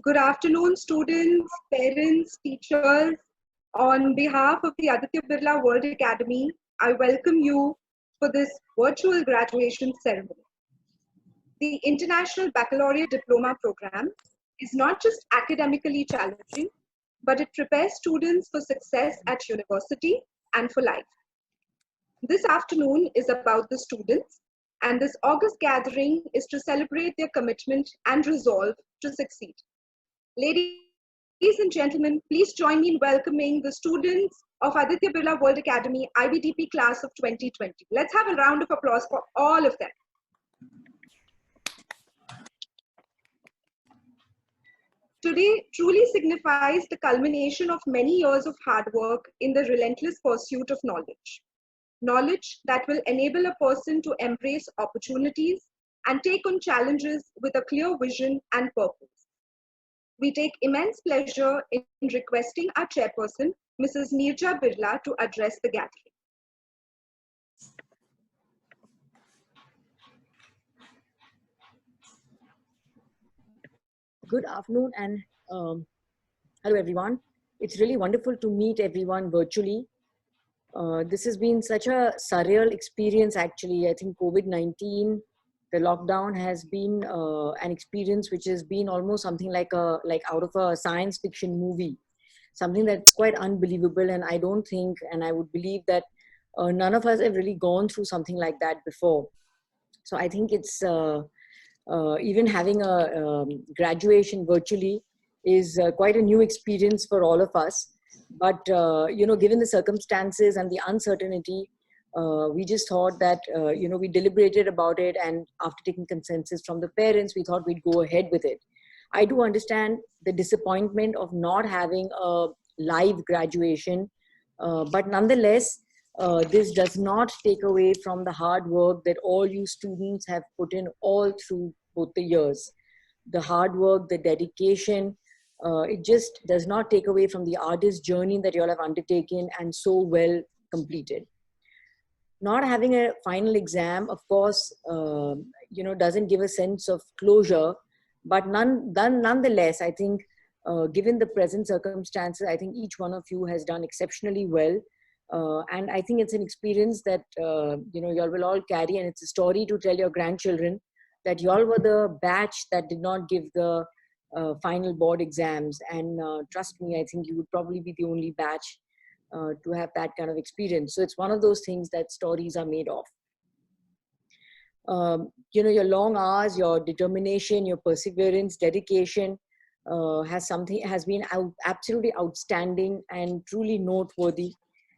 Good afternoon, students, parents, teachers. On behalf of the Aditya Birla World Academy, I welcome you for this virtual graduation ceremony. The International Baccalaureate Diploma Program is not just academically challenging, but it prepares students for success at university and for life. This afternoon is about the students, and this August gathering is to celebrate their commitment and resolve to succeed. Ladies and gentlemen, please join me in welcoming the students of Aditya Birla World Academy IBDP class of 2020. Let's have a round of applause for all of them. Today truly signifies the culmination of many years of hard work in the relentless pursuit of knowledge. Knowledge that will enable a person to embrace opportunities and take on challenges with a clear vision and purpose. We take immense pleasure in requesting our chairperson, Mrs. Neerja Birla, to address the gathering. Good afternoon and hello everyone. It's really wonderful to meet everyone virtually. This has been such a surreal experience actually. I think COVID-19, the lockdown has been an experience which has been almost something like out of a science fiction movie, something that's quite unbelievable. And I don't think, and I would believe that none of us have really gone through something like that before. So I think it's even having a graduation virtually is quite a new experience for all of us. But, given the circumstances and the uncertainty, we just thought that, we deliberated about it. And after taking consensus from the parents, we thought we'd go ahead with it. I do understand the disappointment of not having a live graduation, but nonetheless, this does not take away from the hard work that all you students have put in all through both the years. The hard work, the dedication, it just does not take away from the artist journey that you all have undertaken and so well completed. Not having a final exam, of course, doesn't give a sense of closure, but nonetheless, I think, given the present circumstances, I think each one of you has done exceptionally well. And I think it's an experience that, you all will all carry, and it's a story to tell your grandchildren that you all were the batch that did not give the final board exams. And trust me, I think you would probably be the only batch to have that kind of experience. So it's one of those things that stories are made of. Your long hours, your determination, your perseverance, dedication has been absolutely outstanding and truly noteworthy.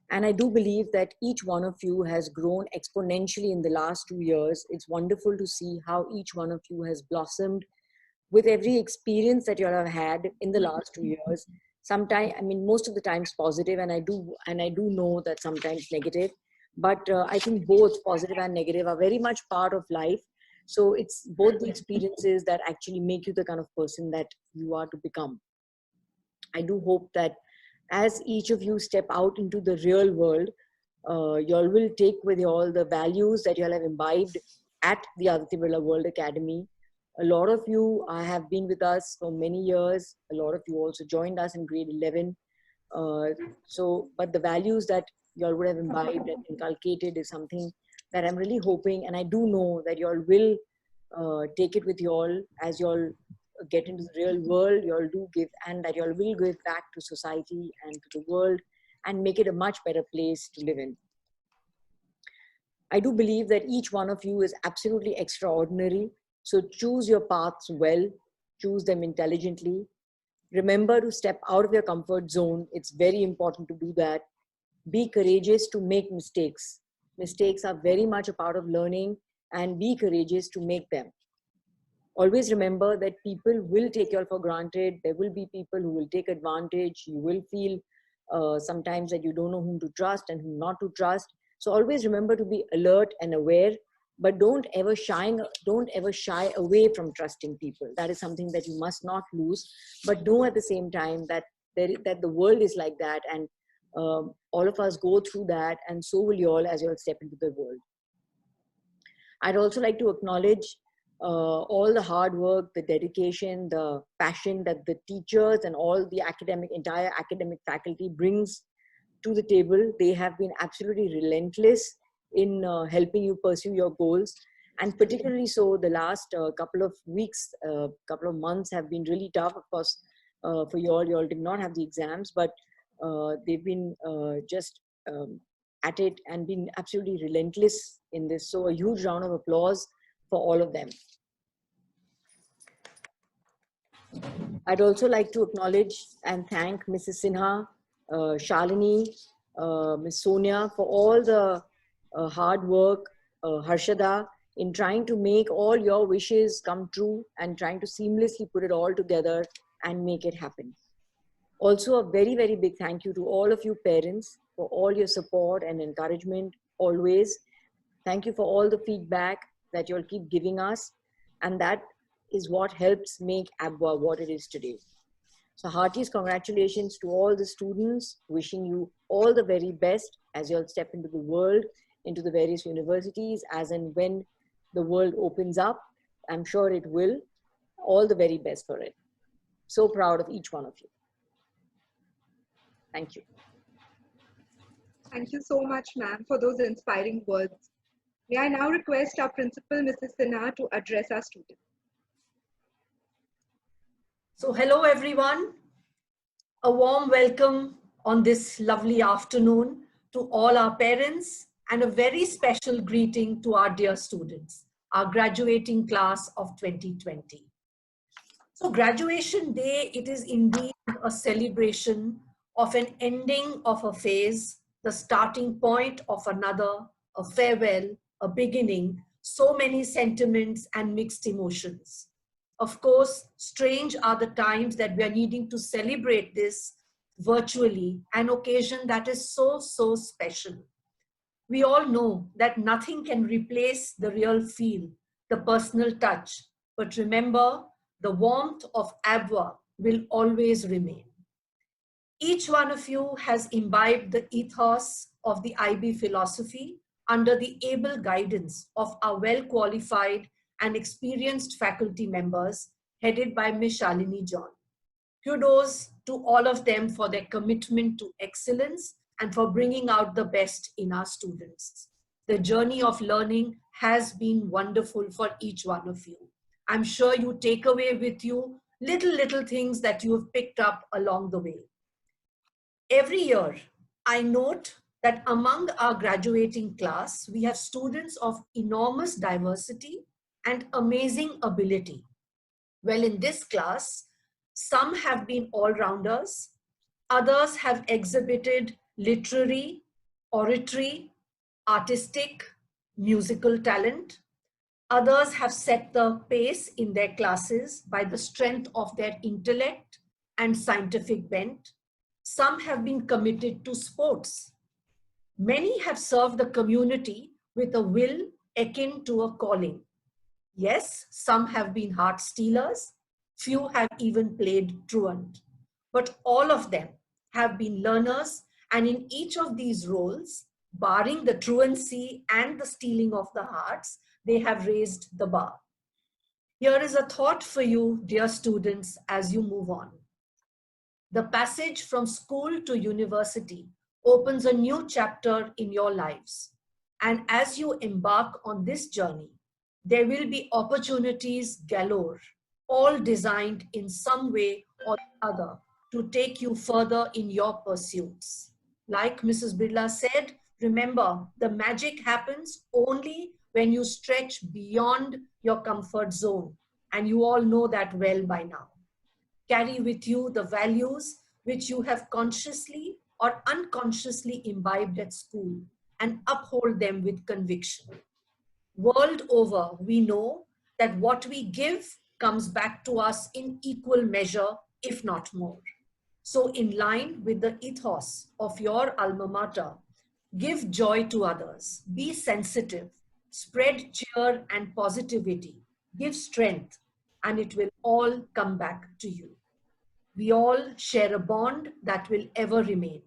And I do believe that each one of you has grown exponentially in the last 2 years. It's wonderful to see how each one of you has blossomed with every experience that you all have had in the last 2 years. Sometimes, most of the times positive, and I do know that sometimes negative, but I think both positive and negative are very much part of life. So it's both the experiences that actually make you the kind of person that you are to become. I do hope that as each of you step out into the real world, you all will take with you all the values that you all have imbibed at the Aditya Birla World Academy. A lot of you have been with us for many years. A lot of you also joined us in grade 11. But the values that you all would have imbibed and inculcated is something that I'm really hoping, and I do know that you all will take it with you all as you all get into the real world. You all do give, and that you all will give back to society and to the world and make it a much better place to live in. I do believe that each one of you is absolutely extraordinary. So choose your paths well, choose them intelligently. Remember to step out of your comfort zone. It's very important to do that. Be courageous to make mistakes. Mistakes are very much a part of learning, and be courageous to make them. Always remember that people will take you all for granted. There will be people who will take advantage. You will feel sometimes that you don't know whom to trust and whom not to trust. So always remember to be alert and aware, but don't ever shy away from trusting people. That is something that you must not lose. But know at the same time that the world is like that, and all of us go through that, and so will you all as you all step into the world. I'd also like to acknowledge all the hard work, the dedication, the passion that the teachers and all the entire academic faculty brings to the table. They have been absolutely relentless in helping you pursue your goals. And particularly so, the last couple of weeks, couple of months have been really tough, of course, for you all. You all did not have the exams, but they've been just at it and been absolutely relentless in this. So a huge round of applause for all of them. I'd also like to acknowledge and thank Mrs. Sinha, Shalini, Ms. Sonia for all the hard work, Harshada, in trying to make all your wishes come true and trying to seamlessly put it all together and make it happen. Also, a very, very big thank you to all of you parents for all your support and encouragement always. Thank you for all the feedback that you'll keep giving us. And that is what helps make ABWA what it is today. So heartiest congratulations to all the students, wishing you all the very best as you all step into the world, into the various universities, as and when the world opens up. I'm sure it will. All the very best for it. So proud of each one of you. Thank you. Thank you so much, ma'am, for those inspiring words. May I now request our principal, Mrs. Sinha, to address our students. So hello everyone, a warm welcome on this lovely afternoon to all our parents and a very special greeting to our dear students, our graduating class of 2020. So graduation day, it is indeed a celebration of an ending of a phase, the starting point of another, a farewell, a beginning, so many sentiments and mixed emotions. Of course, strange are the times that we are needing to celebrate this virtually, an occasion that is so, so special. We all know that nothing can replace the real feel, the personal touch. But remember, the warmth of ABWA will always remain. Each one of you has imbibed the ethos of the IB philosophy under the able guidance of our well-qualified and experienced faculty members headed by Ms. Shalini John. Kudos to all of them for their commitment to excellence and for bringing out the best in our students. The journey of learning has been wonderful for each one of you. I'm sure you take away with you little things that you have picked up along the way. Every year, I note that among our graduating class, we have students of enormous diversity and amazing ability. Well, in this class, some have been all-rounders, others have exhibited literary, oratory, artistic, musical talent. Others have set the pace in their classes by the strength of their intellect and scientific bent. Some have been committed to sports. Many have served the community with a will akin to a calling. Yes, some have been heart stealers. Few have even played truant. But all of them have been learners, and in each of these roles, barring the truancy and the stealing of the hearts, they have raised the bar. Here is a thought for you, dear students, as you move on. The passage from school to university opens a new chapter in your lives. And as you embark on this journey, there will be opportunities galore, all designed in some way or other to take you further in your pursuits. Like Mrs. Birla said, remember, the magic happens only when you stretch beyond your comfort zone. And you all know that well by now. Carry with you the values which you have consciously or unconsciously imbibed at school and uphold them with conviction. World over, we know that what we give comes back to us in equal measure, if not more. So in line with the ethos of your alma mater, give joy to others, be sensitive, spread cheer and positivity, give strength, and it will all come back to you. We all share a bond that will ever remain.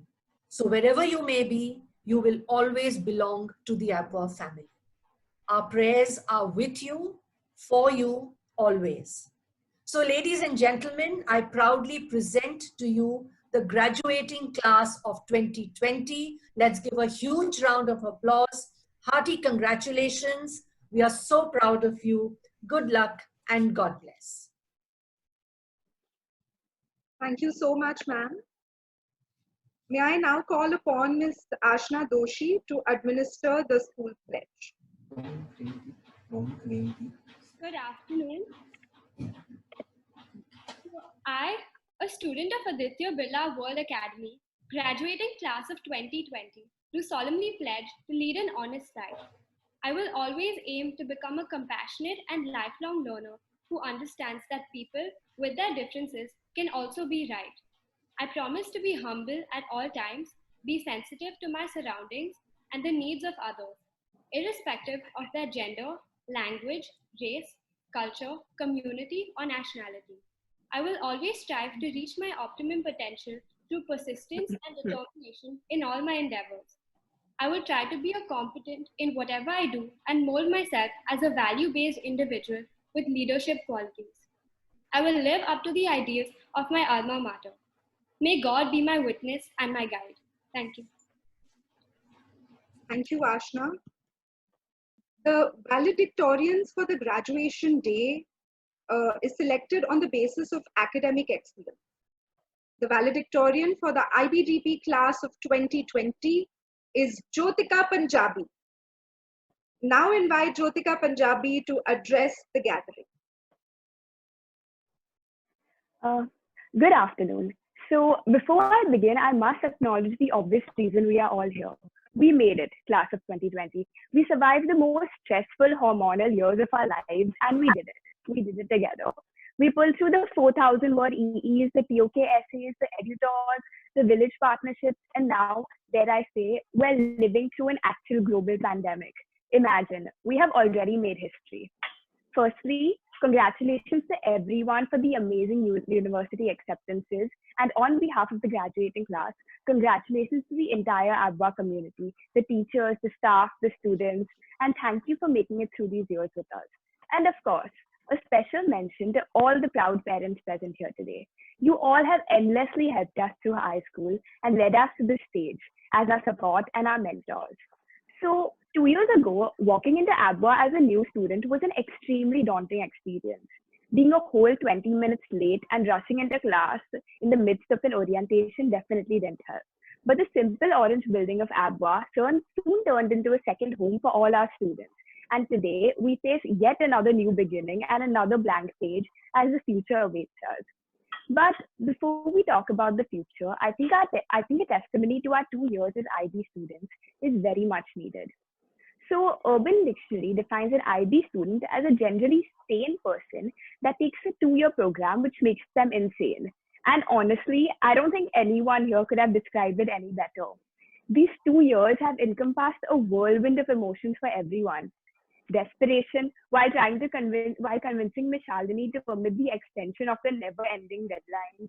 So wherever you may be, you will always belong to the ABWA family. Our prayers are with you, for you always. So ladies and gentlemen, I proudly present to you the graduating class of 2020. Let's give a huge round of applause. Hearty congratulations. We are so proud of you. Good luck and God bless. Thank you so much, ma'am. May I now call upon Ms. Ashna Doshi to administer the school pledge. Good afternoon. I, a student of Aditya Birla World Academy, graduating class of 2020, do solemnly pledge to lead an honest life. I will always aim to become a compassionate and lifelong learner who understands that people, with their differences, can also be right. I promise to be humble at all times, be sensitive to my surroundings and the needs of others, irrespective of their gender, language, race, culture, community, or nationality. I will always strive to reach my optimum potential through persistence and determination in all my endeavors. I will try to be a competent in whatever I do and mold myself as a value based individual with leadership qualities. I will live up to the ideals of my alma mater. May God be my witness and my guide. Thank you. Thank you, Ashna. The valedictorians for the graduation day is selected on the basis of academic excellence. The valedictorian for the IBDP class of 2020 is Jyotika Punjabi. Now invite Jyotika Punjabi to address the gathering. Good afternoon. So before I begin, I must acknowledge the obvious reason we are all here. We made it, class of 2020. We survived the most stressful hormonal years of our lives, and we did it. We did it together. We pulled through the 4,000 word EEs, the TOK essays, the edutors, the village partnerships, and now, dare I say, we're living through an actual global pandemic. Imagine, we have already made history. Firstly, congratulations to everyone for the amazing university acceptances. And on behalf of the graduating class, congratulations to the entire ABWA community, the teachers, the staff, the students, and thank you for making it through these years with us. And of course, a special mention to all the proud parents present here today. You all have endlessly helped us through high school and led us to this stage as our support and our mentors. So 2 years ago, walking into ABWA as a new student was an extremely daunting experience. Being a whole 20 minutes late and rushing into class in the midst of an orientation definitely didn't help. But the simple orange building of ABWA soon turned into a second home for all our students. And today, we face yet another new beginning and another blank page as the future awaits us. But before we talk about the future, I think a testimony to our 2 years as IB students is very much needed. So Urban Dictionary defines an IB student as a generally sane person that takes a 2-year program which makes them insane. And honestly, I don't think anyone here could have described it any better. These 2 years have encompassed a whirlwind of emotions for everyone. Desperation while convincing Ms. Shalini to permit the extension of the never-ending deadlines.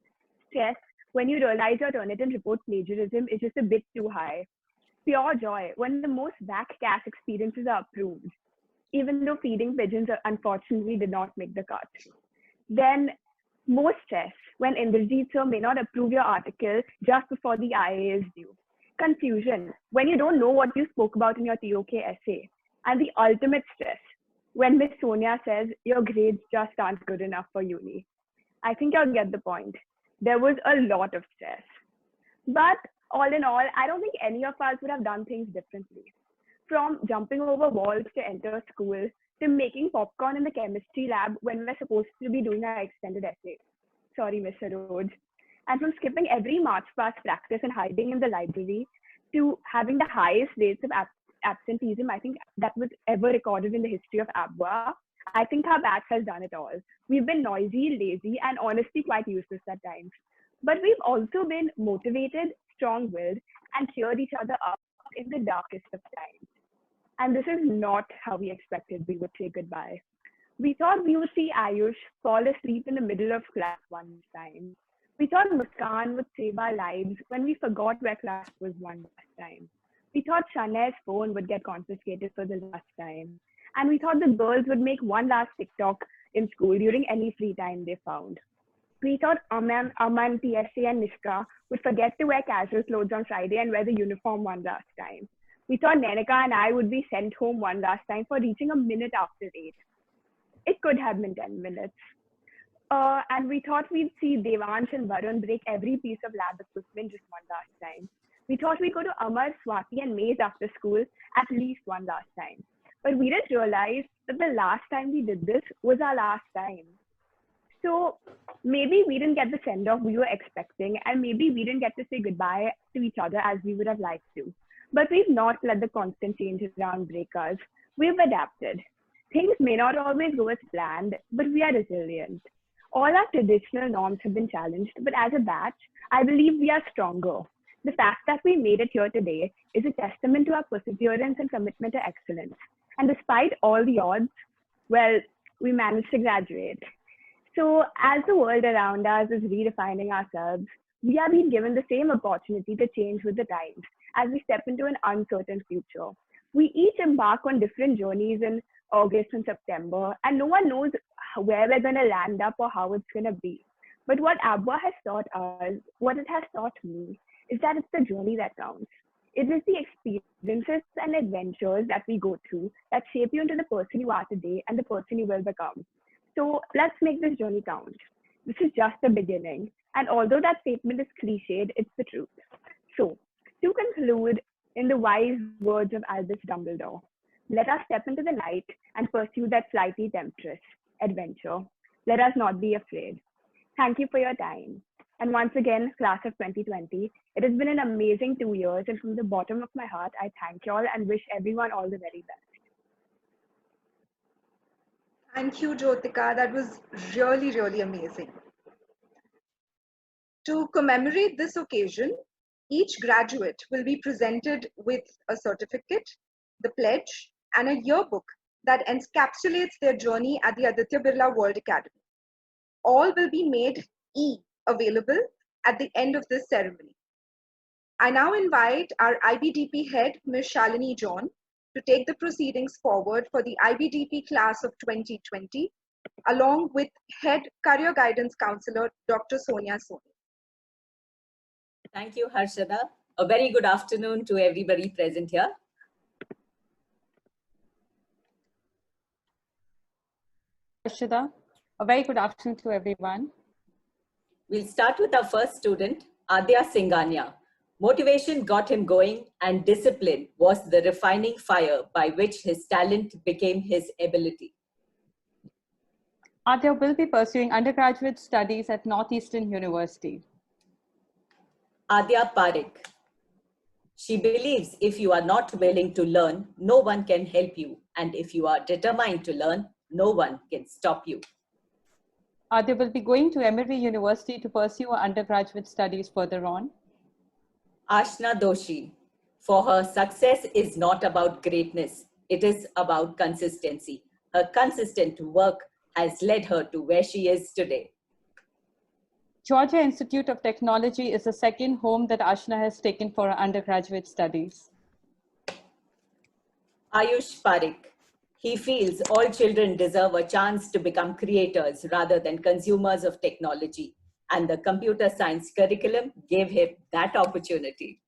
Stress when you realize your Turnitin report plagiarism is just a bit too high. Pure joy when the most back cash experiences are approved, even though feeding pigeons unfortunately did not make the cut. Then more stress when Indrajit sir may not approve your article just before the IA is due. Confusion when you don't know what you spoke about in your TOK essay. And the ultimate stress when Miss Sonia says your grades just aren't good enough for uni. I think you'll get the point. There was a lot of stress. But all in all, I don't think any of us would have done things differently. From jumping over walls to enter school, to making popcorn in the chemistry lab when we're supposed to be doing our extended essay. Sorry, Mr. Rhodes. And from skipping every March past practice and hiding in the library, to having the highest rates of absenteeism, I think that was ever recorded in the history of ABWA. I think our batch has done it all. We've been noisy, lazy, and honestly quite useless at times. But we've also been motivated, strong-willed, and cheered each other up in the darkest of times. And this is not how we expected we would say goodbye. We thought we would see Ayush fall asleep in the middle of class one time. We thought Muskan would save our lives when we forgot where class was one last time. We thought Shana's phone would get confiscated for the last time. And we thought the girls would make one last TikTok in school during any free time they found. We thought Aman, TSA, and Nishka would forget to wear casual clothes on Friday and wear the uniform one last time. We thought Nenika and I would be sent home one last time for reaching a minute after 8. It could have been 10 minutes. And we thought we'd see Devansh and Varun break every piece of lab equipment just one last time. We thought we'd go to Amar, Swati, and Maze after school at least one last time. But we didn't realize that the last time we did this was our last time. So maybe we didn't get the send-off we were expecting, and maybe we didn't get to say goodbye to each other as we would have liked to. But we've not let the constant change around break us. We've adapted. Things may not always go as planned, but we are resilient. All our traditional norms have been challenged, but as a batch, I believe we are stronger. The fact that we made it here today is a testament to our perseverance and commitment to excellence. And despite all the odds, well, we managed to graduate. So as the world around us is redefining ourselves, we are being given the same opportunity to change with the times as we step into an uncertain future. We each embark on different journeys in August and September, and no one knows where we're going to land up or how it's going to be. But what ABWA has taught us, what it has taught me, is that it's the journey that counts. It is the experiences and adventures that we go through that shape you into the person you are today and the person you will become. So let's make this journey count. This is just the beginning. And although that statement is cliched, it's the truth. So to conclude, in the wise words of Albus Dumbledore, let us step into the light and pursue that flighty temptress, adventure. Let us not be afraid. Thank you for your time. And once again, class of 2020, it has been an amazing 2 years. And from the bottom of my heart, I thank you all and wish everyone all the very best. Thank you, Jyotika. That was really, really amazing. To commemorate this occasion, each graduate will be presented with a certificate, the pledge, and a yearbook that encapsulates their journey at the Aditya Birla World Academy. All will be made available at the end of this ceremony. I now invite our IBDP head, Ms. Shalini John, to take the proceedings forward for the IBDP class of 2020, along with head career guidance counselor, Dr. Sonia Soni. Thank you, Harshada. A very good afternoon to everybody present here. Harshada, a very good afternoon to everyone. We'll start with our first student, Adya Singhania. Motivation got him going and discipline was the refining fire by which his talent became his ability. Adya will be pursuing undergraduate studies at Northeastern University. Adya Parekh. She believes if you are not willing to learn, no one can help you. And if you are determined to learn, no one can stop you. Adya will be going to Emory University to pursue her undergraduate studies further on. Ashna Doshi. For her, success is not about greatness. It is about consistency. Her consistent work has led her to where she is today. Georgia Institute of Technology is the second home that Ashna has taken for her undergraduate studies. Ayush Parekh. He feels all children deserve a chance to become creators rather than consumers of technology, and the computer science curriculum gave him that opportunity.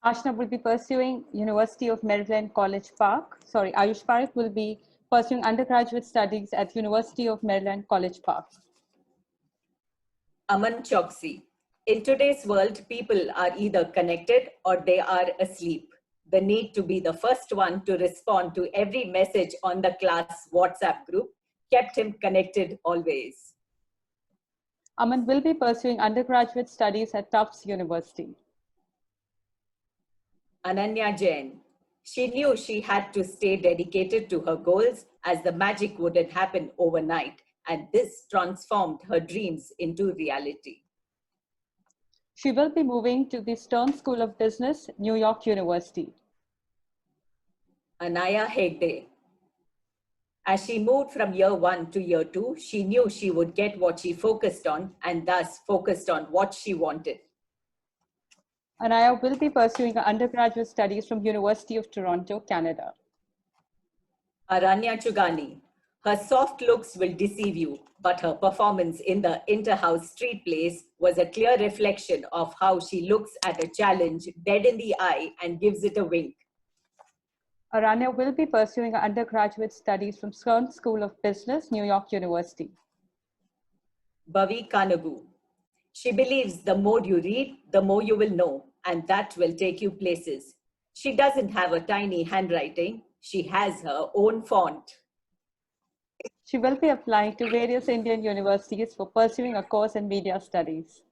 Ashna will be pursuing University of Maryland College Park. Ayush Parekh will be pursuing undergraduate studies at University of Maryland College Park. Aman Choksi. In today's world, people are either connected or they are asleep. The need to be the first one to respond to every message on the class WhatsApp group kept him connected always. Aman will be pursuing undergraduate studies at Tufts University. Ananya Jain. She knew she had to stay dedicated to her goals as the magic wouldn't happen overnight, and this transformed her dreams into reality. She will be moving to the Stern School of Business, New York University. Anaya Hegde. As she moved from year 1 to year 2, she knew she would get what she focused on and thus focused on what she wanted. Anaya will be pursuing her undergraduate studies from University of Toronto, Canada. Aranya Chugani. Her soft looks will deceive you, but her performance in the inter-house street plays was a clear reflection of how she looks at a challenge dead in the eye and gives it a wink. Aranya will be pursuing her undergraduate studies from Stern School of Business, New York University. Bhavi Kanagu. She believes the more you read, the more you will know, and that will take you places. She doesn't have a tiny handwriting. She has her own font. She will be applying to various Indian universities for pursuing a course in media studies.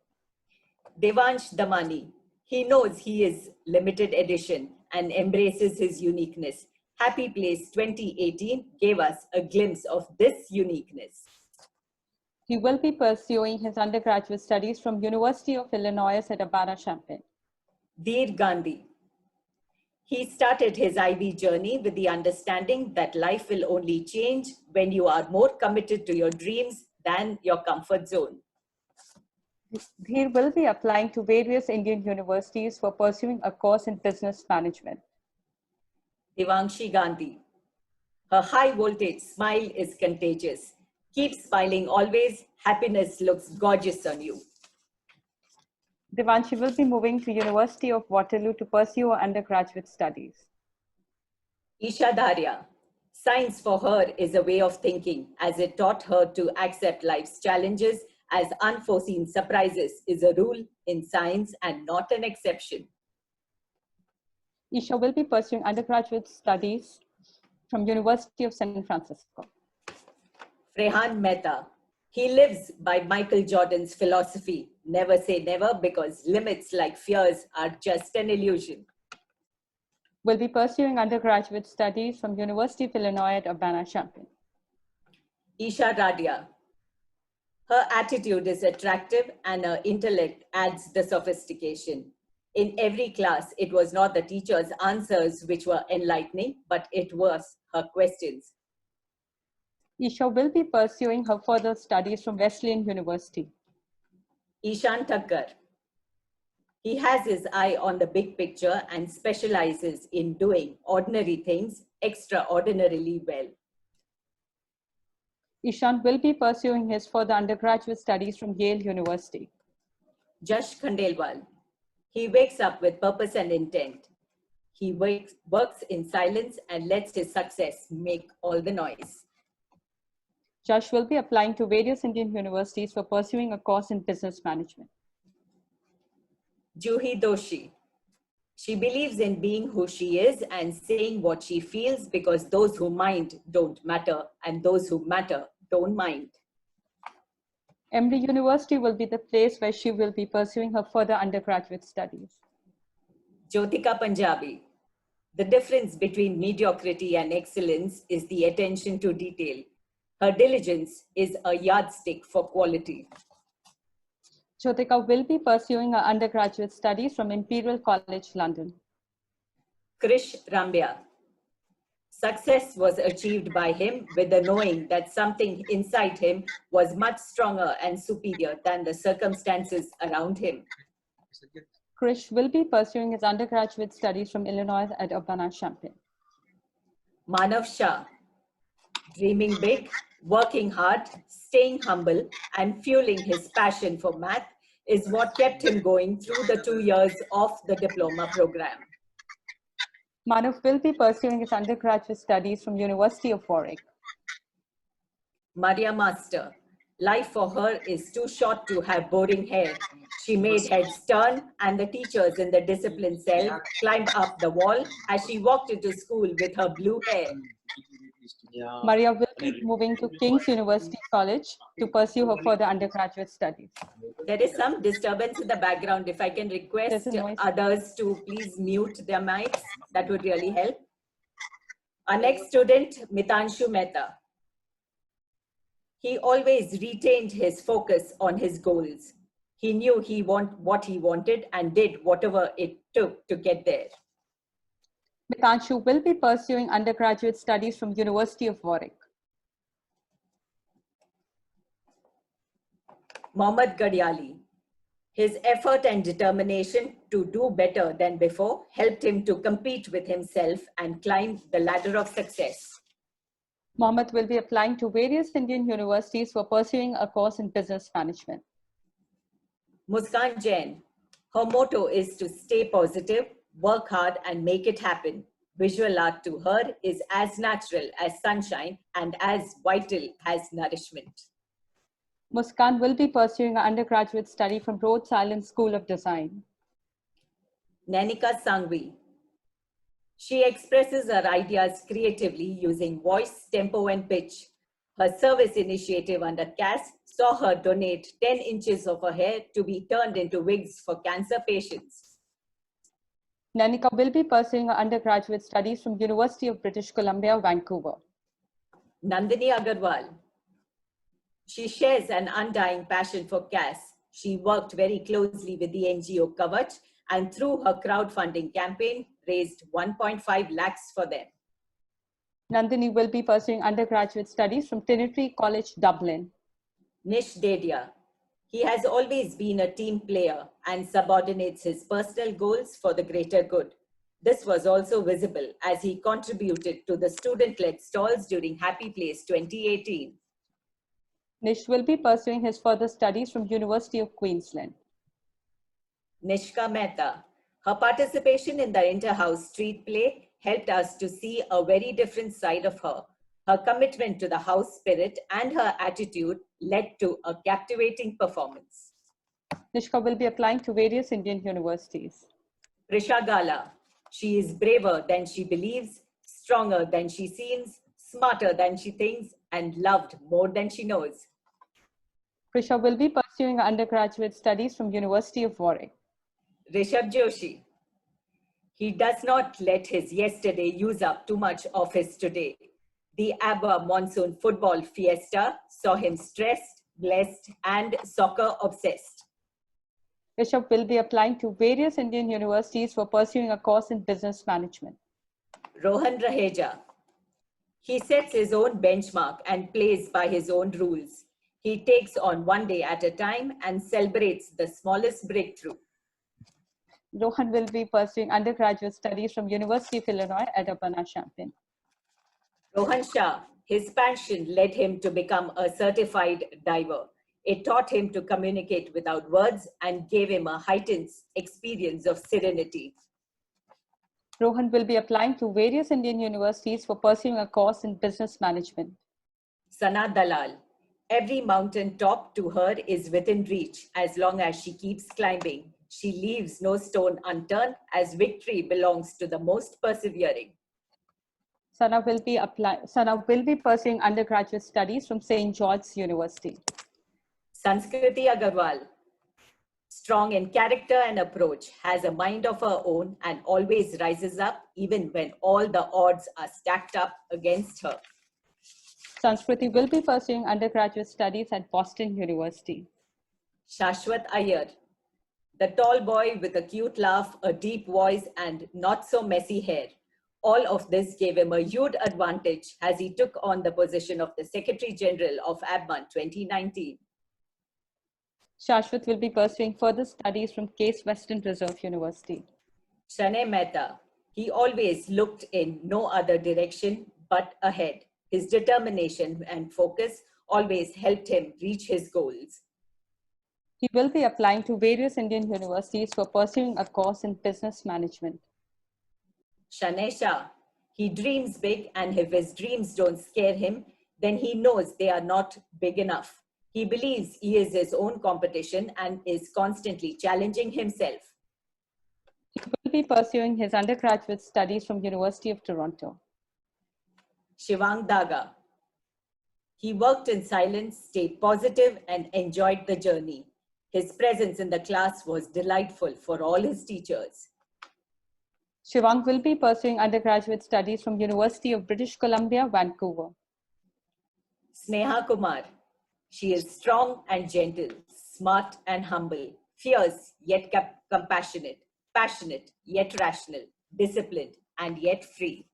Devansh Damani. He knows he is limited edition and embraces his uniqueness. Happy Place 2018 gave us a glimpse of this uniqueness. He will be pursuing his undergraduate studies from University of Illinois at Urbana-Champaign. Veer Gandhi. He started his IB journey with the understanding that life will only change when you are more committed to your dreams than your comfort zone. He will be applying to various Indian universities for pursuing a course in business management. Devangshi Gandhi. Her high voltage smile is contagious. Keep smiling always. Happiness looks gorgeous on you. Devanshi will be moving to University of Waterloo to pursue her undergraduate studies. Isha Daria. Science for her is a way of thinking, as it taught her to accept life's challenges as unforeseen surprises is a rule in science and not an exception. Isha will be pursuing undergraduate studies from University of San Francisco. Frehan Mehta. He lives by Michael Jordan's philosophy, never say never, because limits like fears are just an illusion. Will be pursuing undergraduate studies from University of Illinois at Urbana-Champaign. Isha Radia. Her attitude is attractive and her intellect adds the sophistication. In every class, it was not the teacher's answers which were enlightening, but it was her questions. Isha will be pursuing her further studies from Wesleyan University. Ishan Thakkar. He has his eye on the big picture and specializes in doing ordinary things extraordinarily well. Ishan will be pursuing his further undergraduate studies from Yale University. Jash Khandelwal. He wakes up with purpose and intent. He works in silence and lets his success make all the noise. Jash will be applying to various Indian universities for pursuing a course in business management. Juhi Doshi. She believes in being who she is and saying what she feels because those who mind don't matter and those who matter don't mind. Emory University will be the place where she will be pursuing her further undergraduate studies. Jyotika Punjabi. The difference between mediocrity and excellence is the attention to detail. Her diligence is a yardstick for quality. Jyotika will be pursuing her undergraduate studies from Imperial College London. Krish Rambia. Success was achieved by him with the knowing that something inside him was much stronger and superior than the circumstances around him. Krish will be pursuing his undergraduate studies from Illinois at Urbana-Champaign. Manav Shah. Dreaming big, working hard, staying humble, and fueling his passion for math is what kept him going through the 2 years of the diploma program. Manav will be pursuing his undergraduate studies from University of Warwick. Maria Master. Life for her is too short to have boring hair. She made heads turn and the teachers in the discipline cell climbed up the wall as she walked into school with her blue hair. Maria will be moving to King's University College to pursue her further undergraduate studies. There is some disturbance in the background. If I can request others to please mute their mics, that would really help. Our next student, Mitanshu Mehta. He always retained his focus on his goals. He knew what he wanted and did whatever it took to get there. Mitanshu will be pursuing undergraduate studies from University of Warwick. Mohammad Gadiali. His effort and determination to do better than before helped him to compete with himself and climb the ladder of success. Mohammed will be applying to various Indian universities for pursuing a course in business management. Muskan Jain, her motto is to stay positive, work hard and make it happen. Visual art to her is as natural as sunshine and as vital as nourishment. Muskan will be pursuing an undergraduate study from Rhodes Island School of Design. Nanika Sangvi, she expresses her ideas creatively using voice, tempo and pitch. Her service initiative under CAS saw her donate 10 inches of her hair to be turned into wigs for cancer patients. Nanika will be pursuing her undergraduate studies from University of British Columbia, Vancouver. Nandini Agarwal, she shares an undying passion for CAS. She worked very closely with the NGO Kavach and through her crowdfunding campaign raised 1.5 lakhs for them. Nandini will be pursuing undergraduate studies from Trinity College, Dublin. Nish Dedia, he has always been a team player and subordinates his personal goals for the greater good. This was also visible as he contributed to the student-led stalls during Happy Place 2018. Nish will be pursuing his further studies from University of Queensland. Nishka Mehta, her participation in the Inter-House Street Play helped us to see a very different side of her. Her commitment to the house spirit and her attitude led to a captivating performance. Nishka will be applying to various Indian universities. Prisha Gala, she is braver than she believes, stronger than she seems, smarter than she thinks, and loved more than she knows. Prisha will be pursuing her undergraduate studies from University of Warwick. Rishabh Joshi, he does not let his yesterday use up too much of his today. The ABBA Monsoon Football Fiesta saw him stressed, blessed, and soccer obsessed. Rishabh will be applying to various Indian universities for pursuing a course in business management. Rohan Raheja, he sets his own benchmark and plays by his own rules. He takes on one day at a time and celebrates the smallest breakthrough. Rohan will be pursuing undergraduate studies from University of Illinois at Urbana-Champaign. Rohan Shah, his passion led him to become a certified diver. It taught him to communicate without words and gave him a heightened experience of serenity. Rohan will be applying to various Indian universities for pursuing a course in business management. Sana Dalal, every mountain top to her is within reach as long as she keeps climbing. She leaves no stone unturned as victory belongs to the most persevering. Sana will be pursuing undergraduate studies from St. George's University. Sanskriti Agarwal, strong in character and approach, has a mind of her own and always rises up even when all the odds are stacked up against her. Sanskriti will be pursuing undergraduate studies at Boston University. Shashwat Iyer, the tall boy with a cute laugh, a deep voice, and not so messy hair. All of this gave him a huge advantage as he took on the position of the Secretary General of ABMAN 2019. Shashwat will be pursuing further studies from Case Western Reserve University. Shanay Mehta, he always looked in no other direction but ahead. His determination and focus always helped him reach his goals. He will be applying to various Indian universities for pursuing a course in business management. Shanay Shah, he dreams big, and if his dreams don't scare him, then he knows they are not big enough. He believes he is his own competition and is constantly challenging himself. He will be pursuing his undergraduate studies from University of Toronto. Shivang Daga, he worked in silence, stayed positive, and enjoyed the journey. His presence in the class was delightful for all his teachers. Shivang will be pursuing undergraduate studies from University of British Columbia, Vancouver. Sneha Kumar, she is strong and gentle, smart and humble, fierce yet compassionate, passionate yet rational, disciplined and yet free.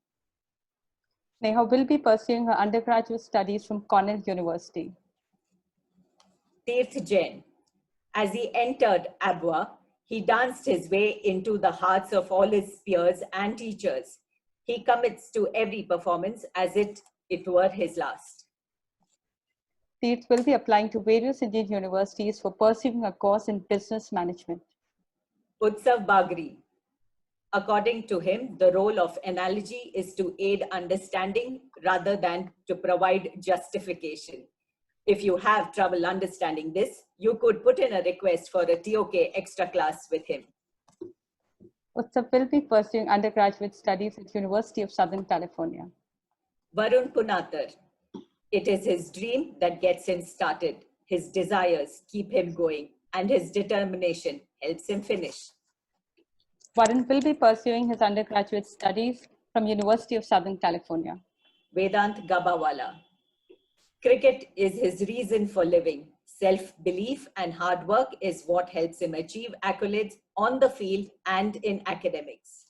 Sneha will be pursuing her undergraduate studies from Cornell University. Tirth Jain, as he entered ABWA, he danced his way into the hearts of all his peers and teachers. He commits to every performance as it it were his last. Teeth will be applying to various Indian universities for pursuing a course in business management. Utsav Bagri. According to him, the role of analogy is to aid understanding rather than to provide justification. If you have trouble understanding this, you could put in a request for a TOK extra class with him. Utsav will be pursuing undergraduate studies at University of Southern California. Varun Punathar. It is his dream that gets him started. His desires keep him going, and his determination helps him finish. Varun will be pursuing his undergraduate studies from University of Southern California. Vedant Gabawala. Cricket is his reason for living. Self-belief and hard work is what helps him achieve accolades on the field and in academics.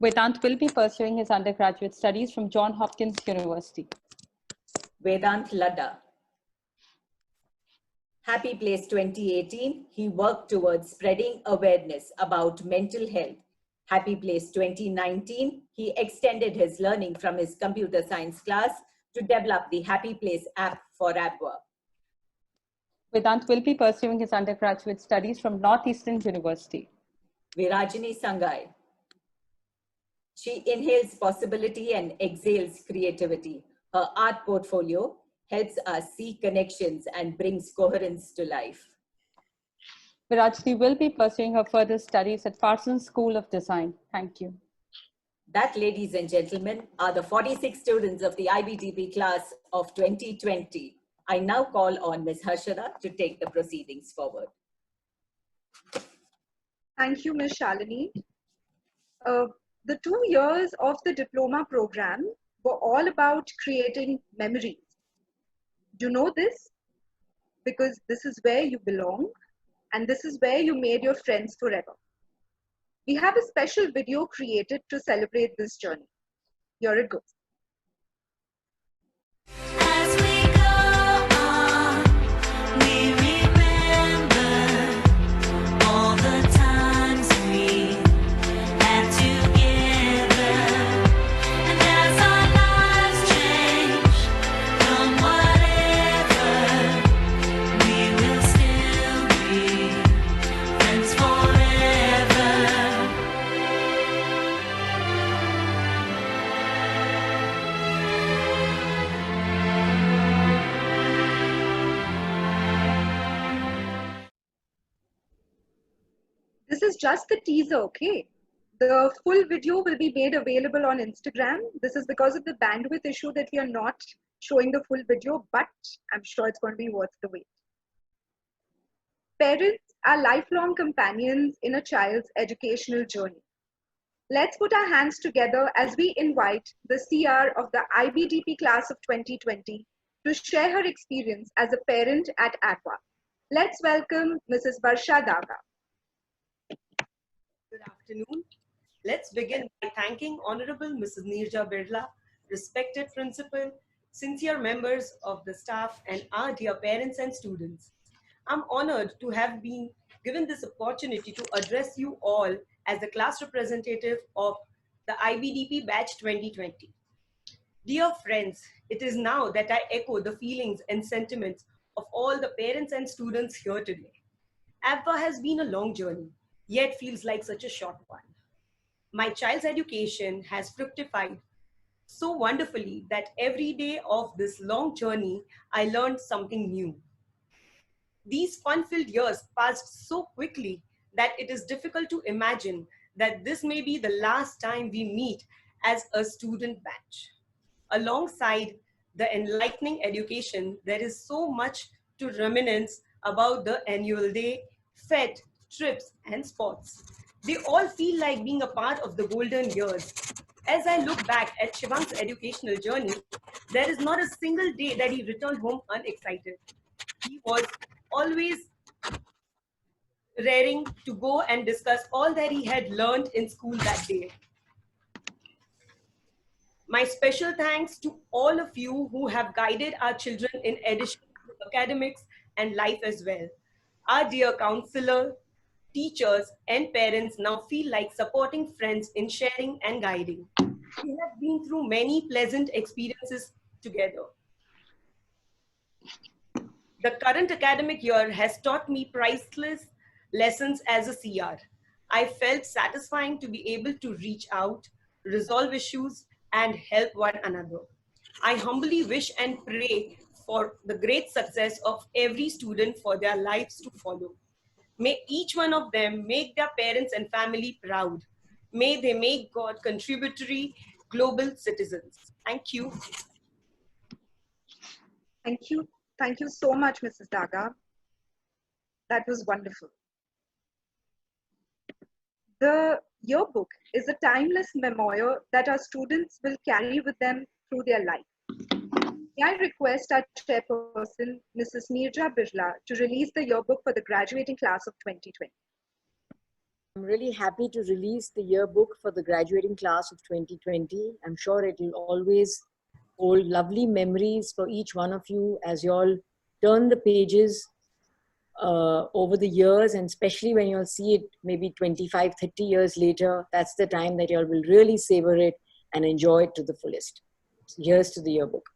Vedant will be pursuing his undergraduate studies from Johns Hopkins University. Vedant Ladda. Happy Place 2018, he worked towards spreading awareness about mental health. Happy Place 2019, he extended his learning from his computer science class to develop the Happy Place app for AppWork. Vedant will be pursuing his undergraduate studies from Northeastern University. Virajini Sangai. She inhales possibility and exhales creativity. Her art portfolio helps us see connections and brings coherence to life. Virajini will be pursuing her further studies at Parsons School of Design. Thank you. That, ladies and gentlemen, are the 46 students of the IBTP class of 2020. I now call on Ms. Harshada to take the proceedings forward. Thank you, Ms. Shalini. The 2 years of the diploma program were all about creating memories. Do you know this? Because this is where you belong, and this is where you made your friends forever. We have a special video created to celebrate this journey. Here it goes. As we go on, we remember all the times we had together. And as our lives change from whatever, we will still be friends forever. This is just the teaser, okay? The full video will be made available on Instagram. This is because of the bandwidth issue that we are not showing the full video, but I'm sure it's going to be worth the wait. Parents are lifelong companions in a child's educational journey. Let's put our hands together as we invite the CR of the IBDP class of 2020 to share her experience as a parent at APWA. Let's welcome Mrs. Varsha Daga. Good afternoon. Let's begin by thanking Honorable Mrs. Neerja Birla, respected principal, sincere members of the staff, and our dear parents and students. I'm honored to have been given this opportunity to address you all as the class representative of the IBDP batch 2020. Dear friends, it is now that I echo the feelings and sentiments of all the parents and students here today. APWA has been a long journey, yet feels like such a short one. My child's education has fructified so wonderfully that every day of this long journey, I learned something new. These fun-filled years passed so quickly that it is difficult to imagine that this may be the last time we meet as a student batch. Alongside the enlightening education, there is so much to reminisce about the annual day, fete, trips, and sports. They all feel like being a part of the golden years. As I look back at Shivang's educational journey, there is not a single day that he returned home unexcited. He was always raring to go and discuss all that he had learned in school that day. My special thanks to all of you who have guided our children in addition to academics and life as well. Our dear counselor, teachers, and parents now feel like supporting friends in sharing and guiding. We have been through many pleasant experiences together. The current academic year has taught me priceless lessons as a CR. I felt satisfying to be able to reach out, resolve issues, and help one another. I humbly wish and pray for the great success of every student for their lives to follow. May each one of them make their parents and family proud. May they make God contributory global citizens. Thank you. Thank you. Thank you so much, Mrs. Daga. That was wonderful. The yearbook is a timeless memoir that our students will carry with them through their life. May I request our chairperson, Mrs. Neerja Birla, to release the yearbook for the graduating class of 2020. I'm really happy to release the yearbook for the graduating class of 2020. I'm sure it will always hold lovely memories for each one of you as you all turn the pages over the years, and especially when you'll see it maybe 25, 30 years later. That's the time that you all will really savor it and enjoy it to the fullest. So here's to the yearbook.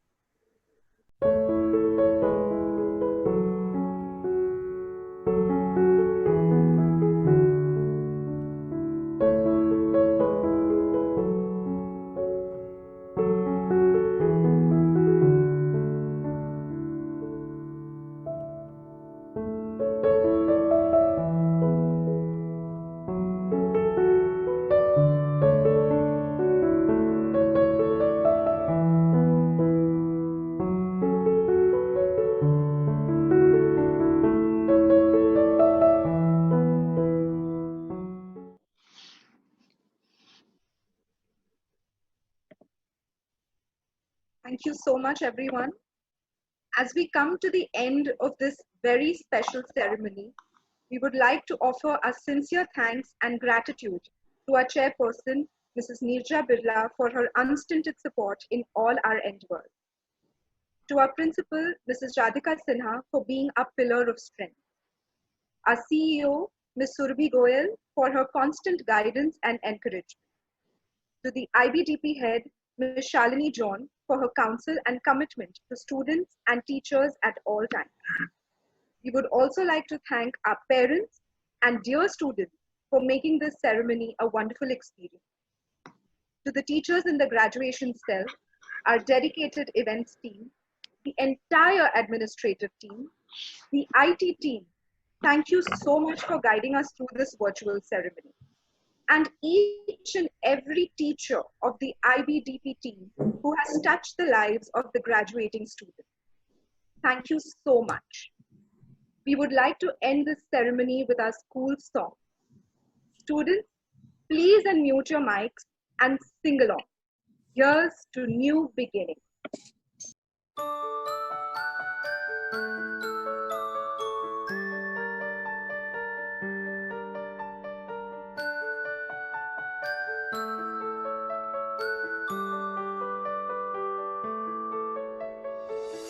Thank you so much, everyone. As we come to the end of this very special ceremony, we would like to offer our sincere thanks and gratitude to our chairperson, Mrs. Neerja Birla, for her unstinted support in all our endeavors. To our principal, Mrs. Radhika Sinha, for being our pillar of strength. Our CEO, Ms. Surabhi Goyal, for her constant guidance and encouragement. To the IBDP head, Ms. Shalini John, for her counsel and commitment to students and teachers at all times. We would also like to thank our parents and dear students for making this ceremony a wonderful experience. To the teachers in the graduation cell, our dedicated events team, the entire administrative team, the IT team, thank you so much for guiding us through this virtual ceremony. And each and every teacher of the IBDP team who has touched the lives of the graduating students. Thank you so much. We would like to end this ceremony with our school song. Students, please unmute your mics and sing along. Here's to new beginning.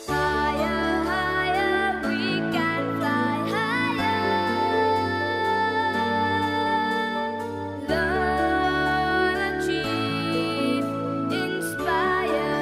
Higher, higher, we can fly higher. Learn, achieve, inspire.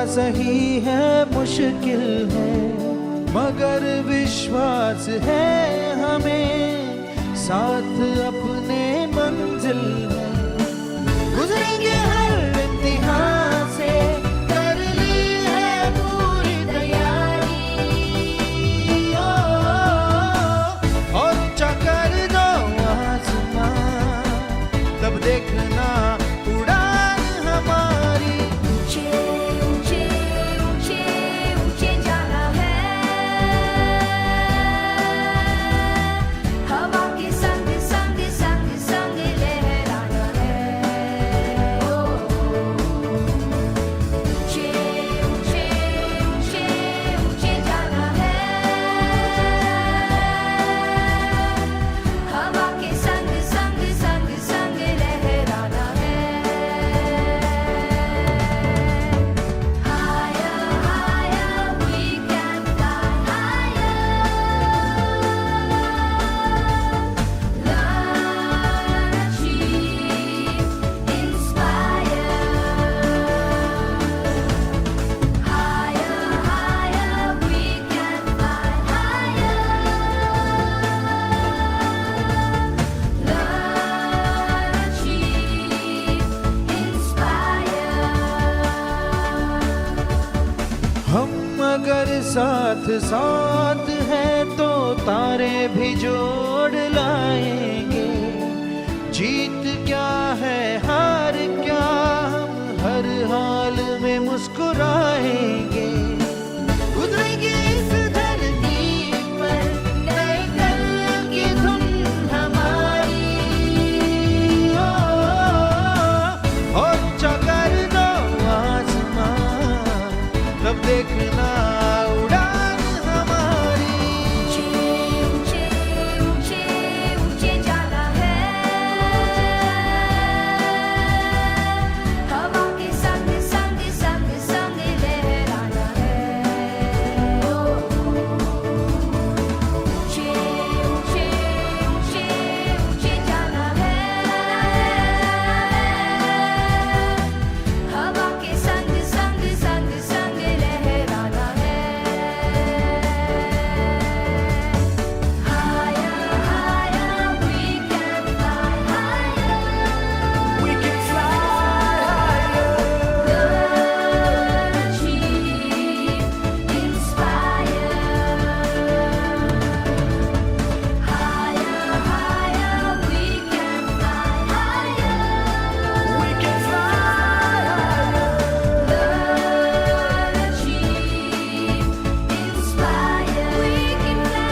सही है मुश्किल है, मगर विश्वास है हमें, साथ अपने मंजिल है। गुजरेंगे हर इम्तिहान से, कर ली है पूरी तैयारी। और ऊंचा कर दो आसमां, तब देखना उड़ान हमारी। ऊंचे ऊंचे ऊंचे ऊंचे जाना है, हवा के संग संग संग संग लहराना है। ओ ऊंचे ऊंचे ऊंचे ऊंचे जाना है, हवा के संग संग संग संग लहराना है। Higher, higher, we can fly higher. Learn, achieve, inspire. Higher, higher, we can fly higher. Learn, achieve, inspire. हम अगर साथ साथ हैं तो तारे भी जोड़ लाएंगे। जीत क्या है हार क्या, हम हर हाल में मुस्कुराएंगे। गुजरेंगे इस धरती पर नए कल की धुन हमारी। और ऊंचा कर दो आसमां, तब देखना उड़ान हमारी। ऊंचे ऊंचे ऊंचे जाना है, हवा के संग संग संग संग लहराना है। ओ ऊंचे ऊंचे ऊंचे ऊंचे जाना है, हवा के संग संग संग संग लहराना है। Higher, higher, we can fly higher. We can fly higher. Learn, achieve, inspire. Higher, higher, we can fly higher. We can fly higher. Learn, achieve, inspire. We can fly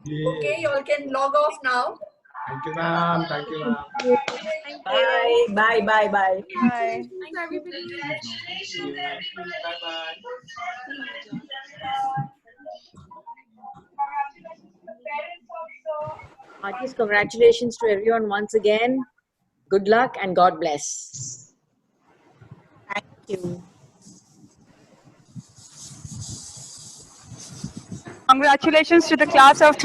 Okay, you all can log off now. Thank you, ma'am. Thank you, ma'am. Bye, bye, bye, bye. Bye. Bye-bye. Heartiest congratulations to everyone once again. Good luck and God bless. Thank you. Congratulations to the class of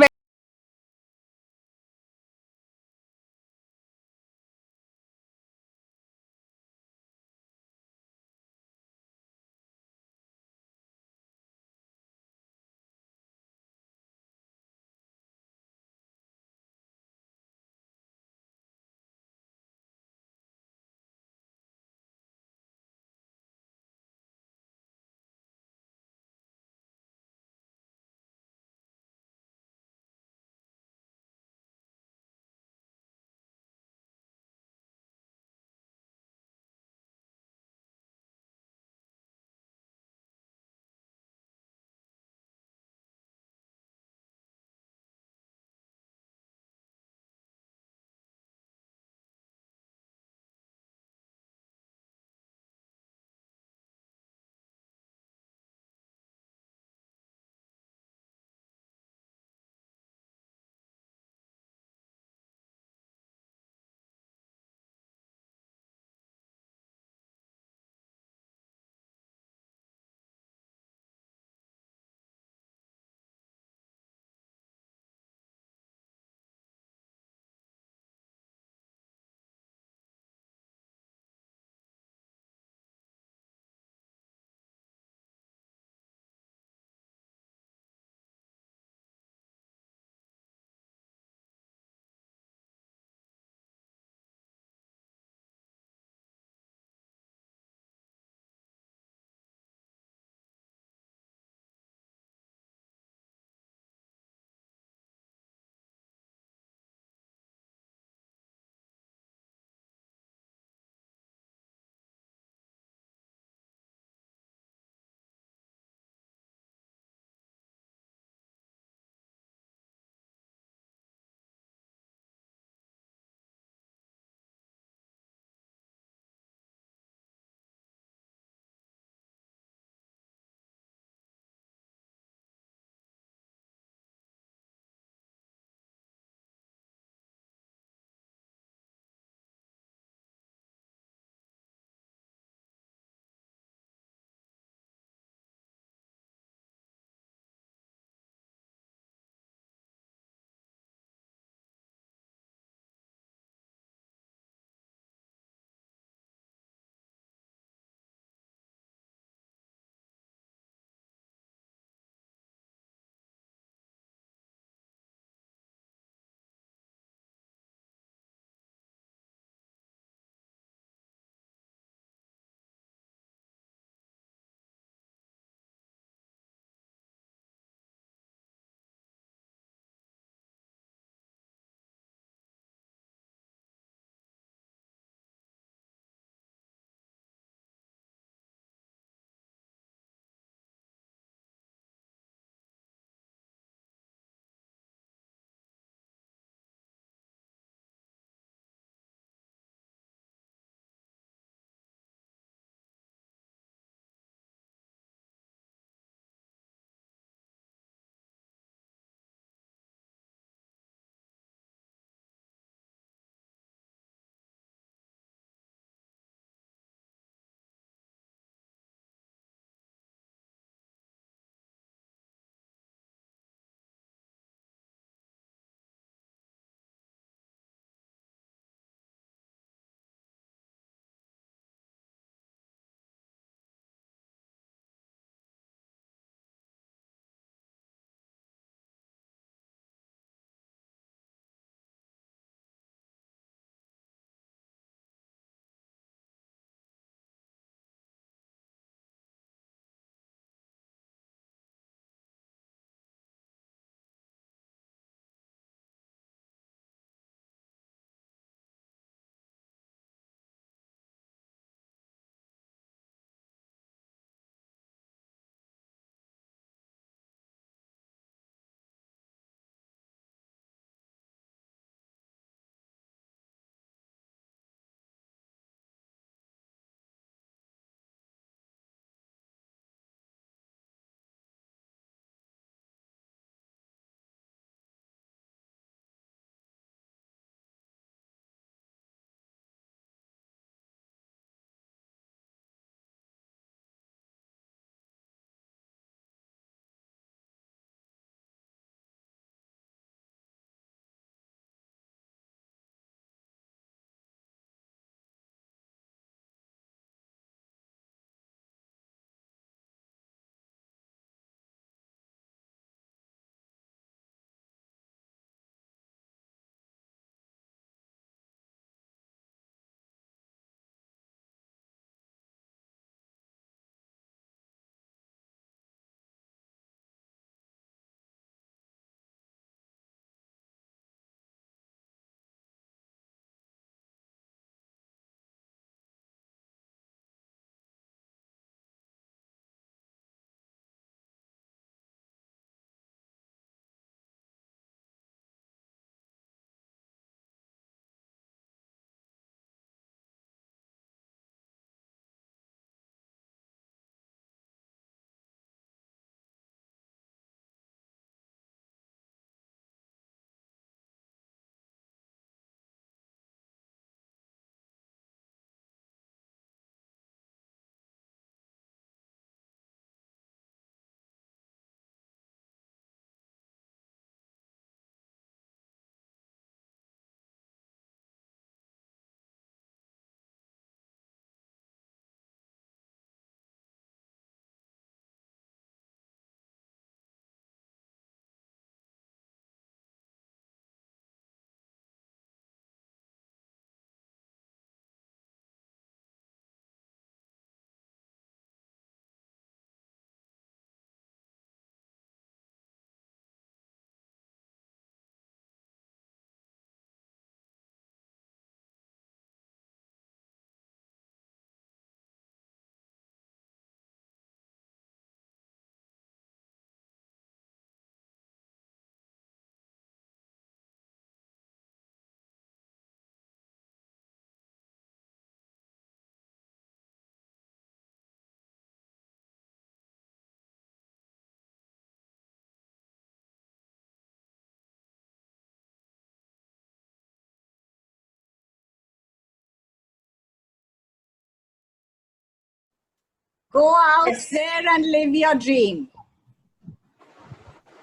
Go out there and live your dream.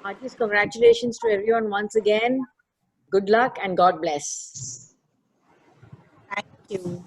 Heartiest congratulations to everyone once again. Good luck and God bless. Thank you.